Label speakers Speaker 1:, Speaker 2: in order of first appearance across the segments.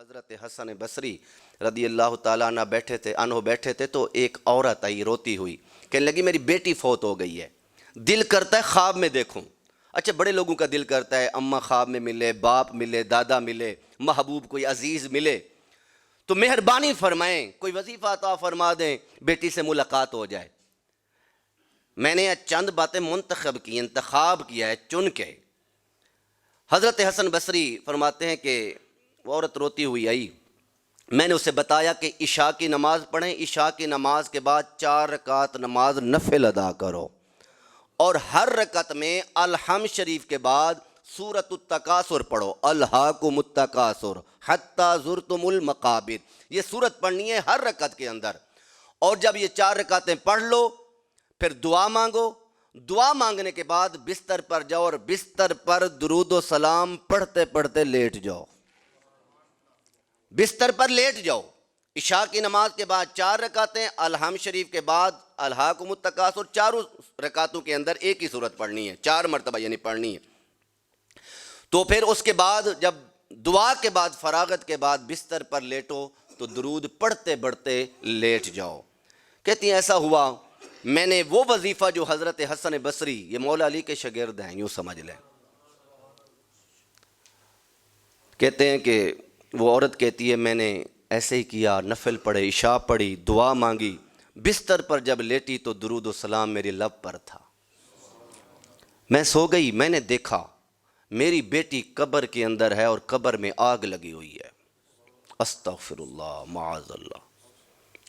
Speaker 1: حضرت حسن بصری رضی اللہ تعالیٰ عنہ بیٹھے تھے تو ایک عورت آئی روتی ہوئی، کہنے لگی میری بیٹی فوت ہو گئی ہے، دل کرتا ہے خواب میں دیکھوں۔ اچھا، بڑے لوگوں کا دل کرتا ہے اماں خواب میں ملے، باپ ملے، دادا ملے، محبوب کوئی عزیز ملے، تو مہربانی فرمائیں کوئی وظیفہ عطا فرما دیں، بیٹی سے ملاقات ہو جائے۔ میں نے چند باتیں منتخب کی، انتخاب کیا ہے چن کے۔ حضرت حسن بصری فرماتے ہیں کہ وہ عورت روتی ہوئی آئی، میں نے اسے بتایا کہ عشاء کی نماز پڑھیں، عشاء کی نماز کے بعد 4 رکعت نماز نفل ادا کرو، اور ہر رکعت میں الحم شریف کے بعد سورۃ التکاثر پڑھو، الہاکم التکاثر حتی زرتم المقابر، یہ سورت پڑھنی ہے ہر رکعت کے اندر۔ اور جب یہ 4 رکعتیں پڑھ لو پھر دعا مانگو، دعا مانگنے کے بعد بستر پر جاؤ اور بستر پر درود و سلام پڑھتے پڑھتے لیٹ جاؤ، بستر پر لیٹ جاؤ۔ عشاء کی نماز کے بعد 4 رکعتیں، الحم شریف کے بعد الہاکم التکاثر، چاروں رکعتوں کے اندر ایک ہی سورت پڑھنی ہے، 4 مرتبہ یعنی پڑھنی ہے۔ تو پھر اس کے بعد جب دعا کے بعد فراغت کے بعد بستر پر لیٹو تو درود پڑھتے پڑھتے لیٹ جاؤ۔ کہتی ہیں ایسا ہوا، میں نے وہ وظیفہ جو حضرت حسن بصری، یہ مولا علی کے شاگرد ہیں یوں سمجھ لیں، کہتے ہیں کہ وہ عورت کہتی ہے میں نے ایسے ہی کیا، نفل پڑھے، عشاء پڑھی، دعا مانگی، بستر پر جب لیٹی تو درود و سلام میری لب پر تھا، میں سو گئی، میں نے دیکھا میری بیٹی قبر کے اندر ہے اور قبر میں آگ لگی ہوئی ہے۔ استغفر اللہ، معاذ اللہ۔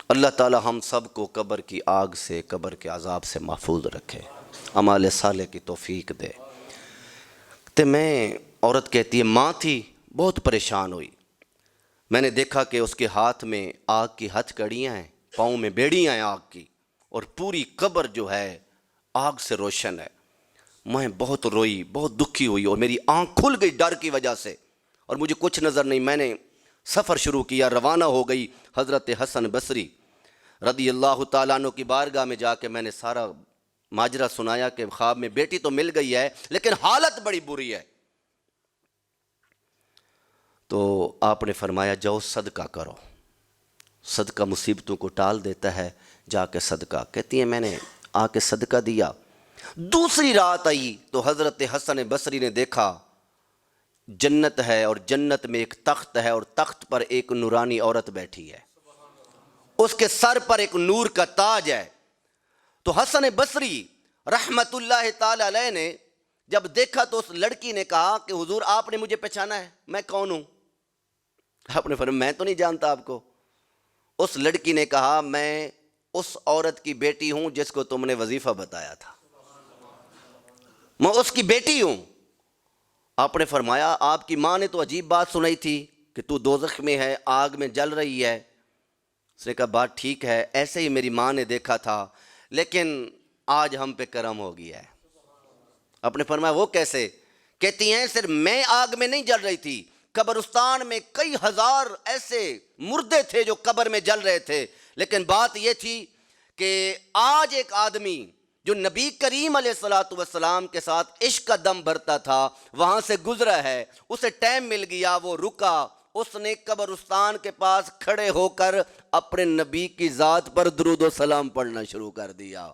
Speaker 1: اللہ تعالی ہم سب کو قبر کی آگ سے، قبر کے عذاب سے محفوظ رکھے، اعمال صالح کی توفیق دے۔ تو میں، عورت کہتی ہے ماں تھی، بہت پریشان ہوئی، میں نے دیکھا کہ اس کے ہاتھ میں آگ کی ہتھ کڑیاں ہیں، پاؤں میں بیڑیاں ہیں آگ کی، اور پوری قبر جو ہے آگ سے روشن ہے۔ میں بہت روئی، بہت دکھی ہوئی، اور میری آنکھ کھل گئی ڈر کی وجہ سے، اور مجھے کچھ نظر نہیں۔ میں نے سفر شروع کیا، روانہ ہو گئی حضرت حسن بصری رضی اللہ تعالیٰ عنہ کی بارگاہ میں جا کے میں نے سارا ماجرا سنایا کہ خواب میں بیٹی تو مل گئی ہے لیکن حالت بڑی بری ہے۔ تو آپ نے فرمایا جاؤ صدقہ کرو، صدقہ مصیبتوں کو ٹال دیتا ہے، جا کے صدقہ۔ کہتی ہیں میں نے آ کے صدقہ دیا۔ دوسری رات آئی تو حضرت حسن بصری نے دیکھا جنت ہے، اور جنت میں ایک تخت ہے، اور تخت پر ایک نورانی عورت بیٹھی ہے، اس کے سر پر ایک نور کا تاج ہے۔ تو حسن بصری رحمت اللہ تعالی علیہ نے جب دیکھا تو اس لڑکی نے کہا کہ حضور آپ نے مجھے پہچانا ہے، میں کون ہوں؟ آپ نے فرمایا میں تو نہیں جانتا آپ کو۔ اس لڑکی نے کہا میں اس عورت کی بیٹی ہوں جس کو تم نے وظیفہ بتایا تھا، میں اس کی بیٹی ہوں۔ آپ نے فرمایا آپ کی ماں نے تو عجیب بات سنائی تھی کہ تو دوزخ میں ہے، آگ میں جل رہی ہے۔ اس نے کہا بات ٹھیک ہے، ایسے ہی میری ماں نے دیکھا تھا، لیکن آج ہم پہ کرم ہو گیا ہے۔ آپ نے فرمایا وہ کیسے؟ کہتی ہیں صرف میں آگ میں نہیں جل رہی تھی، قبرستان میں کئی ہزار ایسے مردے تھے جو قبر میں جل رہے تھے، لیکن بات یہ تھی کہ آج ایک آدمی جو نبی کریم علیہ السلام کے ساتھ عشق کا دم بھرتا تھا وہاں سے گزرا ہے، اسے ٹائم مل گیا، وہ رکا، اس نے قبرستان کے پاس کھڑے ہو کر اپنے نبی کی ذات پر درود و سلام پڑھنا شروع کر دیا۔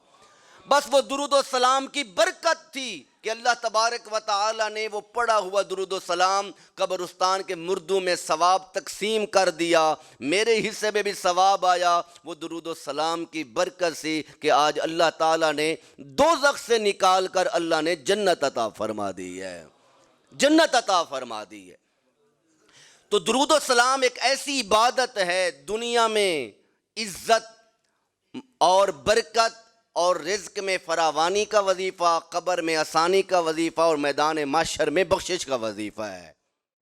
Speaker 1: بس وہ درود و سلام کی برکت تھی کہ اللہ تبارک و تعالی نے وہ پڑھا ہوا درود و سلام قبرستان کے مردوں میں ثواب تقسیم کر دیا، میرے حصے میں بھی ثواب آیا وہ درود و سلام کی برکت سے کہ آج اللہ تعالی نے دوزخ سے نکال کر اللہ نے جنت عطا فرما دی ہے، جنت عطا فرما دی ہے۔ تو درود و سلام ایک ایسی عبادت ہے، دنیا میں عزت اور برکت اور رزق میں فراوانی کا وظیفہ، قبر میں آسانی کا وظیفہ، اور میدان محشر میں بخشش کا وظیفہ ہے۔